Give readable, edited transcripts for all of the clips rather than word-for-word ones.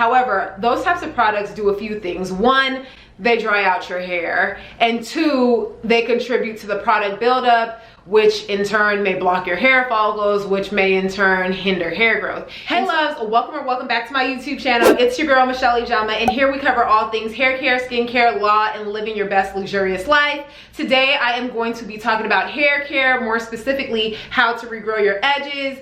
However, those types of products do a few things. One, they dry out your hair, and two, they contribute to the product buildup, which in turn may block your hair follicles, which may in turn hinder hair growth. Hey loves, welcome back to my YouTube channel. It's your girl Michelle Ijama, and here we cover all things hair care, skincare, law, and living your best luxurious life. Today I am going to be talking about hair care, more specifically how to regrow your edges.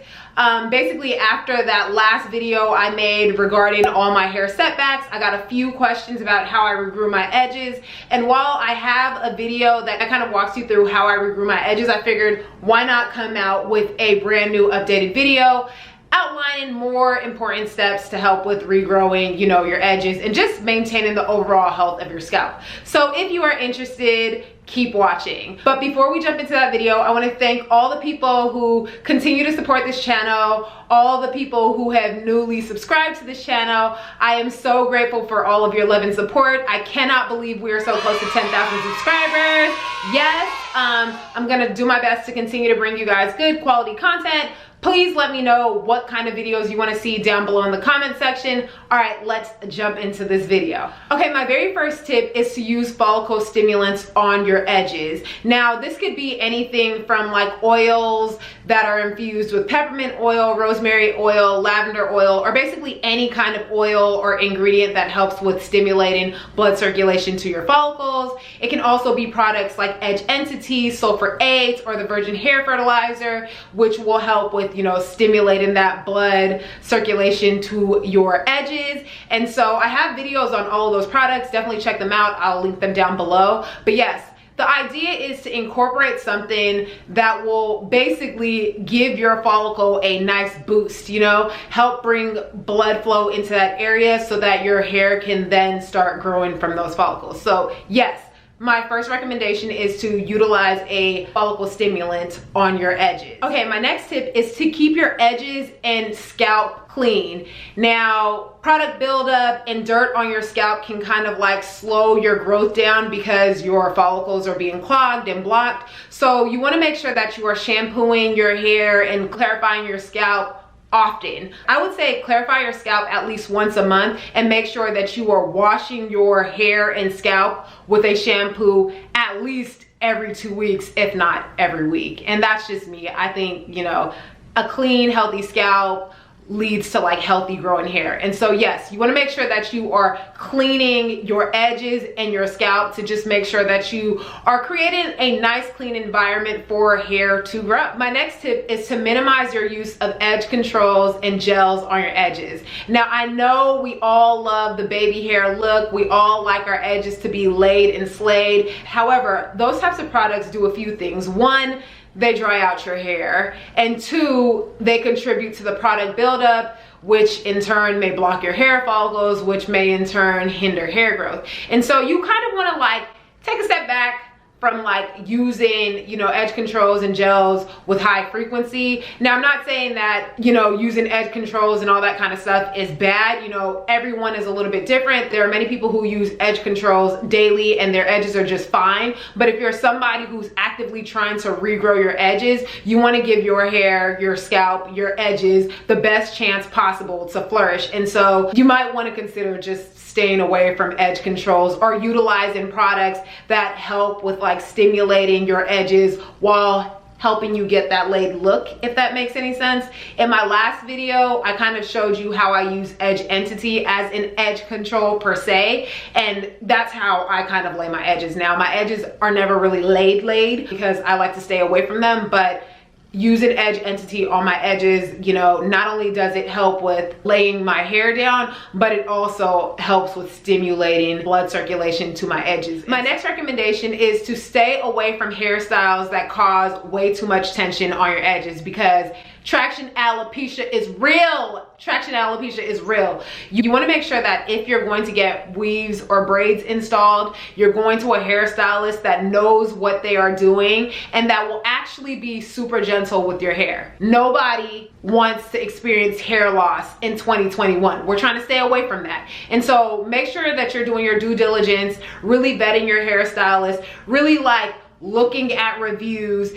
Basically, after that last video I made regarding all my hair setbacks, I got a few questions about how I regrew my edges. And while I have a video that kind of walks you through how I regrew my edges, I figured why not come out with a brand new updated video outlining more important steps to help with regrowing, you know, your edges and just maintaining the overall health of your scalp. So if you are interested, keep watching. But before we jump into that video, I want to thank all the people who continue to support this channel, all the people who have newly subscribed to this channel. I am so grateful for all of your love and support. I cannot believe we are so close to 10,000 subscribers. Yes, I'm gonna do my best to continue to bring you guys good quality content. Please let me know what kind of videos you want to see down below in the comment section. All right, let's jump into this video. Okay, my very first tip is to use follicle stimulants on your edges. Now, this could be anything from like oils that are infused with peppermint oil, rosemary oil, lavender oil, or basically any kind of oil or ingredient that helps with stimulating blood circulation to your follicles. It can also be products like Edge Entity, Sulfur 8, or the Virgin Hair Fertilizer, which will help with, you know, stimulating that blood circulation to your edges. And so I have videos on all of those products. Definitely check them out. I'll link them down below. But yes, the idea is to incorporate something that will basically give your follicle a nice boost, you know, help bring blood flow into that area so that your hair can then start growing from those follicles. So yes, my first recommendation is to utilize a follicle stimulant on your edges. Okay, my next tip is to keep your edges and scalp clean. Now, product buildup and dirt on your scalp can kind of like slow your growth down because your follicles are being clogged and blocked. So you want to make sure that you are shampooing your hair and clarifying your scalp often. I would say clarify your scalp at least once a month and make sure that you are washing your hair and scalp with a shampoo at least every 2 weeks, if not every week. And that's just me. I think, you know, a clean, healthy scalp leads to like healthy growing hair. And so yes, you want to make sure that you are cleaning your edges and your scalp to just make sure that you are creating a nice clean environment for hair to grow. My next tip is to minimize your use of edge controls and gels on your edges. Now, I know we all love the baby hair look. We all like our edges to be laid and slayed. However, those types of products do a few things. One, they dry out your hair, and two, they contribute to the product buildup, which in turn may block your hair follicles, which may in turn hinder hair growth. And so you kind of want to like take a step back from like using, you know, edge controls and gels with high frequency. Now, I'm not saying that, you know, using edge controls and all that kind of stuff is bad. You know, everyone is a little bit different. There are many people who use edge controls daily and their edges are just fine. But if you're somebody who's actively trying to regrow your edges, you want to give your hair, your scalp, your edges the best chance possible to flourish. And so you might want to consider just staying away from edge controls or utilizing products that help with like stimulating your edges while helping you get that laid look, if that makes any sense. In my last video, I kind of showed you how I use Edge Entity as an edge control per se, and that's how I kind of lay my edges. Now, my edges are never really laid because I like to stay away from them, but using Edge Entity on my edges, you know, not only does it help with laying my hair down, but it also helps with stimulating blood circulation to my edges. My next recommendation is to stay away from hairstyles that cause way too much tension on your edges, because traction alopecia is real. Traction alopecia is real. You want to make sure that if you're going to get weaves or braids installed, you're going to a hairstylist that knows what they are doing and that will actually be super gentle with your hair. Nobody wants to experience hair loss in 2021. We're trying to stay away from that. And so make sure that you're doing your due diligence, really vetting your hairstylist, really like looking at reviews,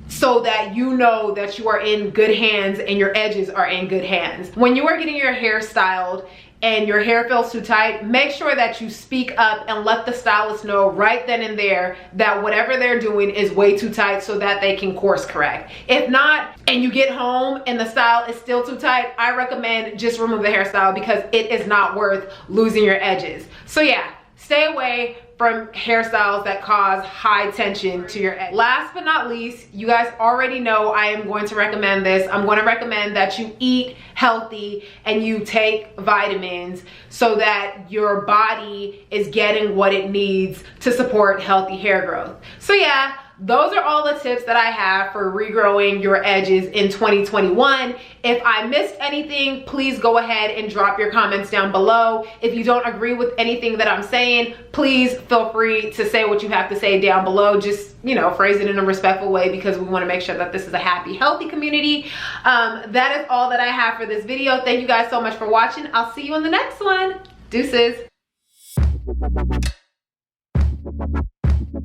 so that you know that you are in good hands and your edges are in good hands. When you are getting your hair styled, and your hair feels too tight, make sure that you speak up and let the stylist know right then and there that whatever they're doing is way too tight so that they can course correct. If not, and you get home and the style is still too tight, I recommend just remove the hairstyle because it is not worth losing your edges. So yeah, stay away from hairstyles that cause high tension to your edge. Last but not least, you guys already know I am going to recommend this. I'm going to recommend that you eat healthy and you take vitamins so that your body is getting what it needs to support healthy hair growth. So yeah, those are all the tips that I have for regrowing your edges in 2021. If I missed anything, please go ahead and drop your comments down below. If you don't agree with anything that I'm saying, please feel free to say what you have to say down below. Just, you know, phrase it in a respectful way because we want to make sure that this is a happy, healthy community. That is all that I have for this video. Thank you guys so much for watching. I'll see you in the next one. Deuces.